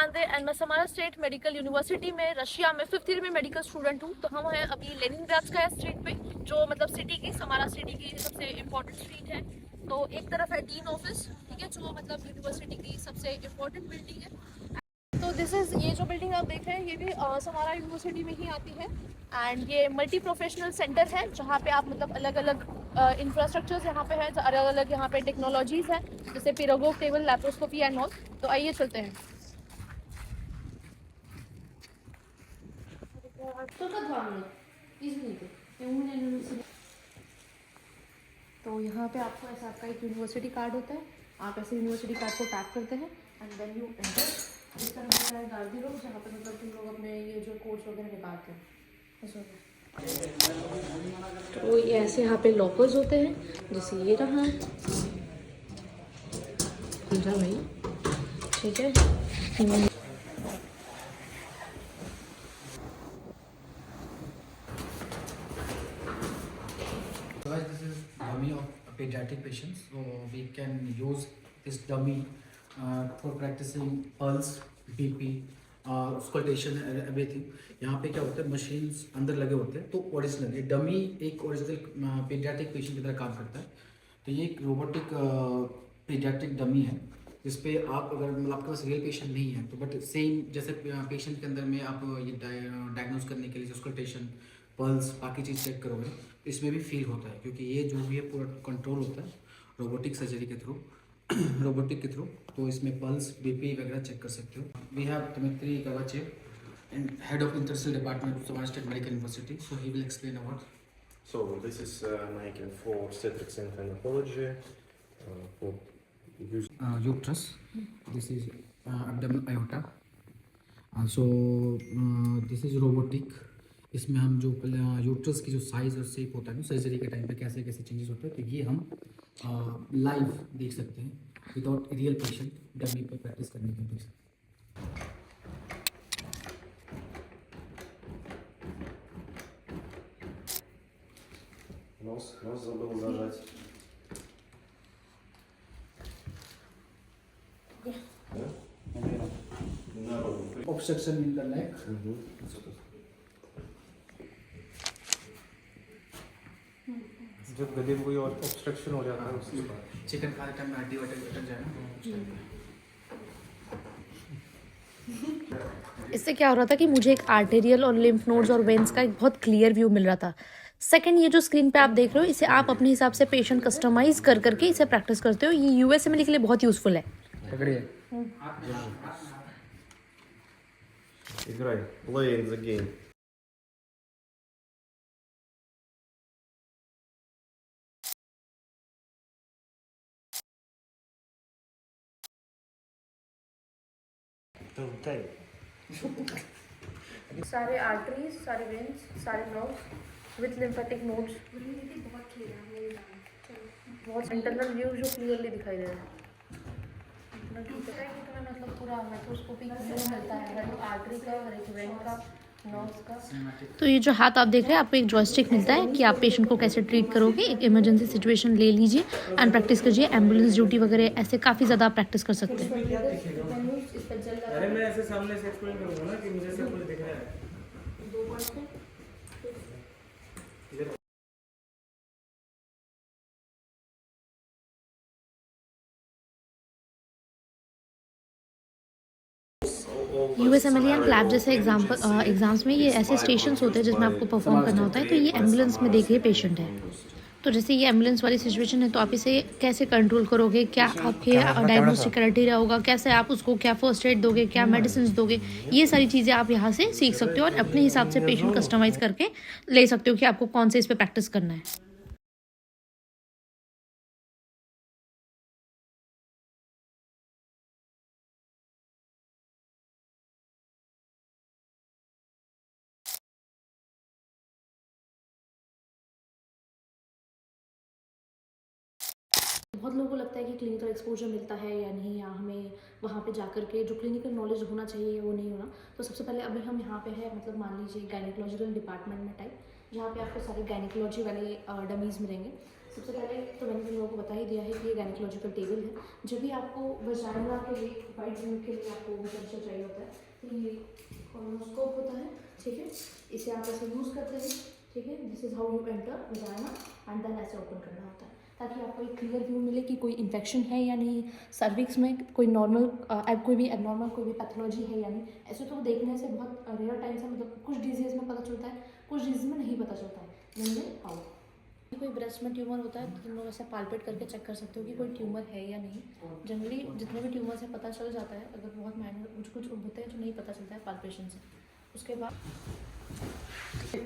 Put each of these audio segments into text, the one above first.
वांदे एंड मैं Samara state medical university में रशिया में 5th ईयर में मेडिकल स्टूडेंट हूँ। तो हम हैं अभी लेनिनग्राड का स्ट्रीट पे, जो मतलब सिटी की समारा सिटी की सबसे इम्पोर्टेंट स्ट्रीट है। तो एक तरफ है डीन ऑफिस, ठीक है, जो मतलब यूनिवर्सिटी की सबसे इम्पोर्टेंट बिल्डिंग है। तो दिस इज़, ये जो बिल्डिंग आप देख रहे हैं ये भी समारा यूनिवर्सिटी में ही आती है। एंड ये मल्टी प्रोफेशनल सेंटर है जहाँ पे आप मतलब अलग अलग इंफ्रास्ट्रक्चर्स यहाँ पे है, अलग अलग यहाँ पे टेक्नोलॉजीज़ हैं, जैसे Pirogov table, laparoscopy and all. तो आइए चलते हैं। तो यहाँ पे आपको ऐसा आपका एक यूनिवर्सिटी कार्ड होता है, आप ऐसे यूनिवर्सिटी कार्ड को टैग करते हैं एंड देन यू एंटर। इस तरह होता है गार्डी रोड, जहाँ पे मतलब तुम लोग अपने ये जो कोर्स वगैरह निकालते हैं। तो ये ऐसे यहाँ पे लॉकर्स होते हैं, जैसे ये रहा भाई, ठीक है। This is dummy of pediatric patients, so we can use this dummy for practicing pulse, BP, auscultation, everything. यहाँ पे क्या होता है, मशीन्स अंदर लगे होते हैं, तो ओरिजिनल ये डमी एक ओरिजिनल पीडियाट्रिक पेशेंट की तरह काम करता है। तो ये एक रोबोटिक पीडियाट्रिक डमी है, जिसपे आप अगर मतलब आपके पास रियल पेशेंट नहीं है तो बट सेम जैसे पेशेंट के अंदर में आप ये डायग्नोज करने के लिए ऑस्कल्टेशन, पल्स, बाकी चीज़ चेक करोगे, इसमें भी फील होता है, क्योंकि ये जो भी है पूरा कंट्रोल होता है रोबोटिक सर्जरी के थ्रू रोबोटिक के थ्रू। तो इसमें पल्स, बीपी वगैरह चेक कर सकते हो। We have Dmitri Kavache and head of international department of Samara State Medical University, so he will explain about. So this is making for obstetrics and gynecology for use Uterus. This is abdominal aorta. So this is robotic. इसमें हम जो uterus की जो size और shape होता है ना surgery के टाइम पे कैसे कैसे चेंजेस होते हैं, तो ये हम लाइव देख सकते हैं विदाउट रियल पेशेंट, डमी पर प्रैक्टिस करने के लिए। Нос забыл зажать. Obstruction in the neck. जब गले में कोई और ऑब्स्ट्रक्शन हो जाता है उसके बाद चिकन खाने टाइम में हड्डी वड्डी कट जाए ना। इससे क्या हो रहा था कि मुझे एक आर्टेरियल और लिम्फ नोड्स और वेन्स का एक बहुत क्लियर व्यू मिल रहा था। सेकंड, ये जो स्क्रीन पे आप देख रहे हो, इसे आप अपने हिसाब से पेशेंट कस्टमाइज कर करके इसे प्रैक्टिस करते हो। ये यूएसएमएल के लिए बहुत यूजफुल है। Играй. Play the game. Don't tell. सारे आर्टरीज, सारे वेन्स, सारे नर्व्स विद लिम्फेटिक नोड्स, बहुत इंटरनल व्यू जो क्लियरली दिखाई दे रहा है। मतलब पूरा माइक्रोस्कोपिक व्यू मिलता है हर एक आर्टरी का, हर एक वेन का, नर्व्स का। तो ये जो हाथ आप देख रहे हैं, आपको एक जॉयस्टिक मिलता है कि आप पेशेंट को कैसे ट्रीट करोगे। एक इमरजेंसी सिचुएशन ले लीजिए एंड प्रैक्टिस कीजिए। एम्बुलेंस ड्यूटी वगैरह ऐसे काफ़ी ज़्यादा आप प्रैक्टिस कर सकते हैं। अरे मैं ऐसे सामने से एक्सप्लेन करूंगा ना कि मुझे सब कुछ दिख रहा है। USMLE एंड प्लैब जैसे एग्जाम्स में ये ऐसे स्टेशंस होते हैं जिसमें आपको परफॉर्म करना होता है। तो ये एम्बुलेंस में देखिए पेशेंट है, तो जैसे ये एम्बुलेंस वाली सिचुएशन है, तो आप इसे कैसे कंट्रोल करोगे, क्या आपके डायग्नोस्टिक क्राइटेरिया होगा, कैसे आप उसको क्या फर्स्ट एड दोगे, क्या मेडिसिन दोगे, ये सारी चीज़ें आप यहाँ से सीख सकते हो और अपने हिसाब से पेशेंट कस्टमाइज करके ले सकते हो कि आपको कौन से इस पर प्रैक्टिस करना है। बहुत लोगों को लगता है कि क्लिनिकल एक्सपोजर मिलता है या नहीं, या हमें वहाँ पे जाकर के जो क्लिनिकल नॉलेज होना चाहिए वो नहीं होना। तो सबसे पहले अभी हम यहाँ पे है, मतलब मान लीजिए गायनिकोलॉजिकल डिपार्टमेंट में टाइप, जहाँ पे आपको सारे गायनिकोलॉजी वाले डमीज़ मिलेंगे। सबसे पहले तो मैंने तुम लोगों को बता ही दिया है कि ये गायनेकोलॉजिकल टेबल है। जब भी आपको वजाइना के लिए वाइट रूम के लिए आपको टेम्परेचर चाहिए होता है तो ये कोलोनोस्कोप होता है, ठीक है। इसे आप ऐसे यूज़ करते हैं, ठीक है। This is how you enter vagina and then ऐसे ओपन करना होता है ताकि आपको एक क्लियर व्यू मिले कि कोई इन्फेक्शन है या नहीं, सर्विक्स में कोई नॉर्मल कोई भी एबनॉर्मल कोई भी पैथोलॉजी है या नहीं। ऐसे तो देखने से बहुत रेयर टाइम से मतलब कुछ डिजीज़ में पता चलता है, कुछ डिजीज़ में नहीं पता चलता है। मैंने हाउ कोई ब्रेस्ट में ट्यूमर होता है तो तुम लोग ऐसे पालपेट करके चेक कर सकते हो कि कोई ट्यूमर है या नहीं। जनरली जितने भी ट्यूमर से पता चल जाता है, अगर बहुत माइनर कुछ होते हैं जो नहीं पता चलता है पालपेशन से। उसके बाद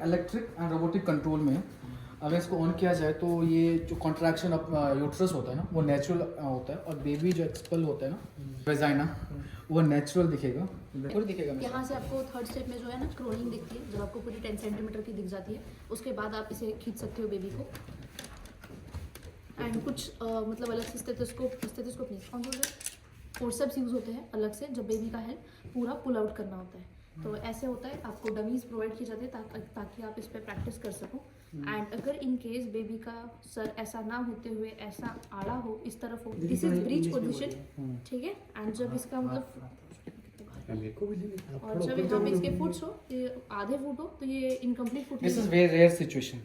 इलेक्ट्रिक एंड रोबोटिक कंट्रोल में अगर इसको ऑन किया जाए तो ये जो कॉन्ट्रैक्शन ऑफ यूट्रस होता है ना वो नेचुरल होता है, और बेबी जो एक्सपेल होता है ना वेजाइना वो नेचुरल दिखेगा, बिल्कुल दिखेगा। यहाँ से आपको थर्ड स्टेप में जो है ना स्क्रोलिंग दिखती है, जब आपको पूरी 10 सेंटीमीटर की दिख जाती है उसके बाद आप इसे खींच सकते हो बेबी को। एंड कुछ मतलब अलग से स्टेथोस्कोप नहीं, कौन बोल रहे हैं, फोर्सेप्स यूज़ होते हैं अलग से जब बेबी का हेल्थ पूरा पुल आउट करना होता है। तो ऐसे होता है, आपको डमीज प्रोवाइड किए जाते हैं ताकि आप इस पर प्रैक्टिस कर सको। एंड अगर इन केस बेबी का सर ऐसा ना होते हुए ऐसा आड़ा हो, इस तरफ हो, दिस इज ब्रीच पोजीशन, ठीक है। एंड जब इसका मतलब और जब यहाँ पे इसके फुट्स हो, ये आधे फुट हो तो ये incomplete footling. This is very rare situation,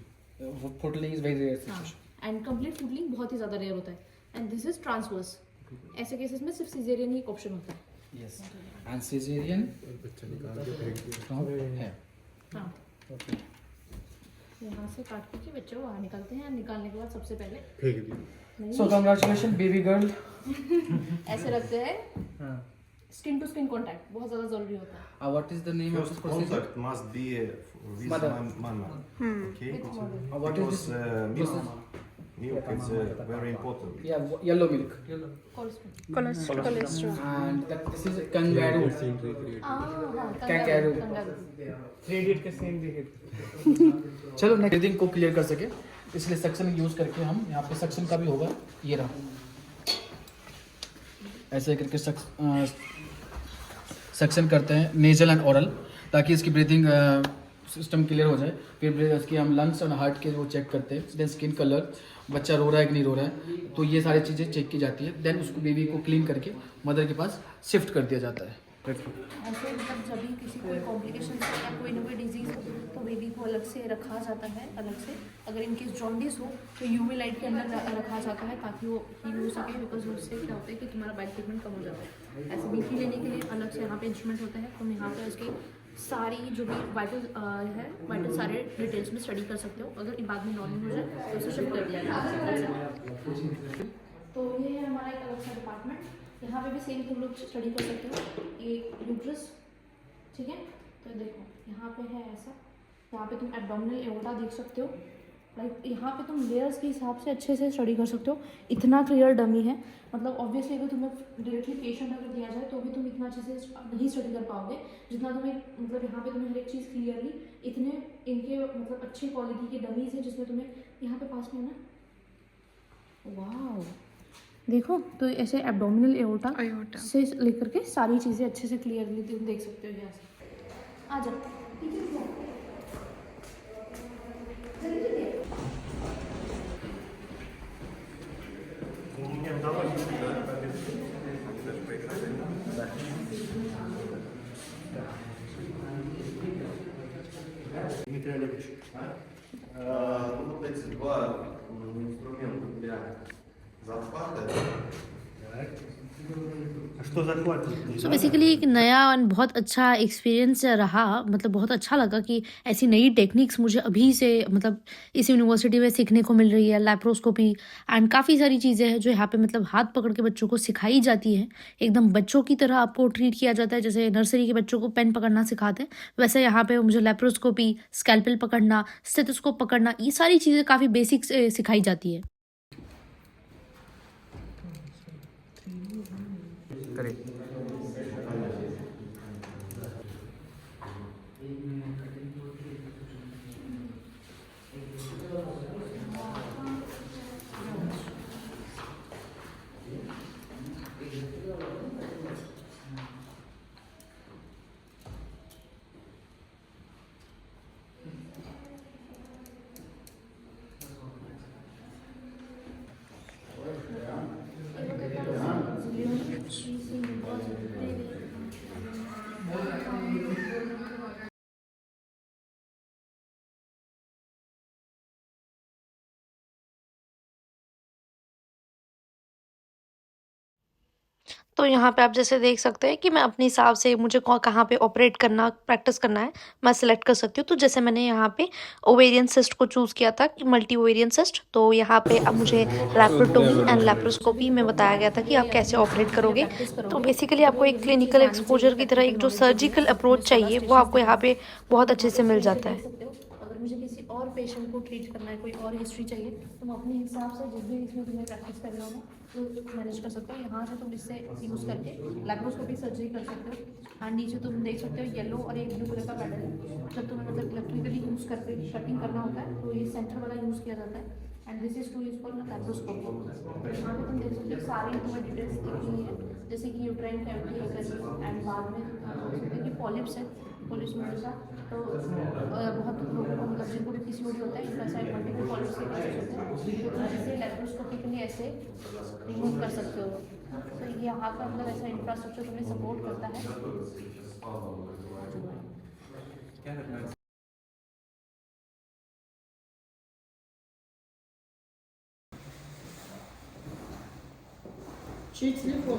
footling is very rare situation and complete footling बहुत ही ज़्यादा रेयर होता है। एंड दिस इज ट्रांसवर्स, ऐसे केसेस में सिर्फ सिजेरियन ही एक ऑप्शन होता है। यस एंड सिजेरियन है। हाँ, यहाँ से काट के बच्चे को बाहर निकालते हैं। निकालने के बाद सबसे पहले सो कांग्रेचुलेशन बेबी गर्ल। ऐसे रखते हैं, स्किन टू स्किन कांटेक्ट बहुत ज़्यादा ज़रूरी होता है। What is the name of this First procedure? contact must be with Mother. mama. Okay. What is Because this? milk is very important. Yeah, yellow milk. Cholesterol And this is kangaroo. Kangaroo. Credit के same behave. चलो next breathing को clear कर सके इसलिए suction use करके हम यहाँ पे सक्शन का भी होगा, ये रहा ऐसे करके सक्शन करते हैं नेजल एंड ओरल ताकि इसकी ब्रीदिंग सिस्टम क्लियर हो जाए। फिर इसकी हम लंग्स और हार्ट के वो चेक करते हैं, देन स्किन कलर, बच्चा रो रहा है कि नहीं रो रहा है, तो ये सारी चीज़ें चेक की जाती है। देन उसको बेबी को क्लीन करके मदर के पास शिफ्ट कर दिया जाता है। ऐसे मतलब जब भी किसी कोई कॉम्प्लिकेशन या कोई ना कोई डिजीज़ हो तो बेबी को अलग से रखा जाता है, अलग से। अगर इनकेस जॉन्डिस हो तो यूवी लाइट के अंदर रखा जाता है ताकि वो हील हो सके, बिकॉज उससे क्या होता है कि तुम्हारा बाइल पिगमेंट कम हो जाता है। ऐसे बीपी लेने के लिए अलग से यहाँ पे इंस्ट्रूमेंट होता है, तुम यहाँ पे उसकी सारी जो भी वाइटल सारे डिटेल्स में स्टडी कर सकते हो। अगर बाद में नॉर्मल हो जाए तो उसे शिफ्ट कर दिया जाएगा। तो ये है हमारा एक अलग सा डिपार्टमेंट, यहाँ पे भी सेम तुम लोग स्टडी कर सकते हो। ये यूट्रस, ठीक है। तो देखो यहाँ पे है ऐसा, यहाँ पे तुम एब्डोमिनल एओर्टा देख सकते हो। लाइक यहाँ पे तुम लेयर्स के हिसाब से अच्छे से स्टडी कर सकते हो। इतना क्लियर डमी है, मतलब ऑब्वियसली अगर तुम्हें डायरेक्टली पेशेंट अगर दिया जाए तो भी तुम इतना अच्छे से नहीं स्टडी कर पाओगे जितना तुम्हें, मतलब यहाँ पे तुम्हें हर एक चीज़ क्लियरली, इतने इनके मतलब अच्छी क्वालिटी के डमीज है जिसमें तुम्हें यहाँ पे पास में है ना, वाह देखो। तो ऐसे एब्डोमिनल एओर्टा से लेकर के सारी चीज़ें अच्छे से क्लियरली तुम देख सकते हो। यहाँ से आ जाओ, Эти два инструмента для захвата. что захватит? सो बेसिकली एक नया और बहुत अच्छा एक्सपीरियंस रहा, मतलब बहुत अच्छा लगा कि ऐसी नई टेक्निक्स मुझे अभी से मतलब इस यूनिवर्सिटी में सीखने को मिल रही है। लैप्रोस्कोपी एंड काफ़ी सारी चीज़ें हैं जो यहाँ पे मतलब हाथ पकड़ के बच्चों को सिखाई जाती हैं। एकदम बच्चों की तरह आपको ट्रीट किया जाता है, जैसे नर्सरी के बच्चों को पेन पकड़ना सिखाते हैं वैसे यहाँ पे मुझे लैप्रोस्कोपी, स्कैल्पेल पकड़ना, स्टेथोस्कोप पकड़ना, ये सारी चीज़ें काफ़ी बेसिक सिखाई जाती है। तो यहाँ पे आप जैसे देख सकते हैं कि मैं अपने हिसाब से मुझे कहाँ पे ऑपरेट करना प्रैक्टिस करना है मैं सिलेक्ट कर सकती हूँ। तो जैसे मैंने यहाँ पे ओवेरियन सिस्ट को चूज़ किया था कि मल्टी ओवेरियन सिस्ट, तो यहाँ पे अब मुझे लैप्रोटोमी एंड लैप्रोस्कोपी में बताया गया था कि आप कैसे ऑपरेट करोगे। तो बेसिकली आपको एक क्लिनिकल एक्सपोजर की तरह एक जो सर्जिकल अप्रोच चाहिए वो आपको यहाँ पे बहुत अच्छे से मिल जाता है। अगर मुझे किसी और पेशेंट को ट्रीट करना है, कोई और हिस्ट्री चाहिए, तो मैं अपने हिसाब से जिस भी इसमें तुम्हें प्रैक्टिस कर रहा हूँ तो मैनेज कर सकते हो। यहाँ से तुम इससे यूज़ करके लैप्रोस्कोपिक सर्जरी कर सकते हो। एंड नीचे तुम देख सकते हो येलो और एक ब्लू कलर का पैडल है। जब तुम्हें मतलब इलेक्ट्रिकली यूज़ करके कटिंग करना होता है तो ये सेंटर वाला यूज़ किया जाता है। And this is to use for laparoscopy. यहाँ पे तुम देख सकते हो सारी तुम्हें डिटेल्स दिख रही है, जैसे कि यूट्राइन कैविटी है एंड बाद में तुम देख सकते हो कि पॉलिप्स है, पॉलिप्स में ऐसा तो बहुत लोगों को मतलब जिनको भी पीसीओडी होता है इनका साइड मल्टीपल पॉलिप्स के केसेस होते हैं, तो तुम इसे लैप्रोस्कोपिकली ऐसे रिमूव कर सकते हो। तो ये यहाँ का मतलब ऐसा इंफ्रास्ट्रक्चर तुम्हें सपोर्ट करता है। Sheet 3 for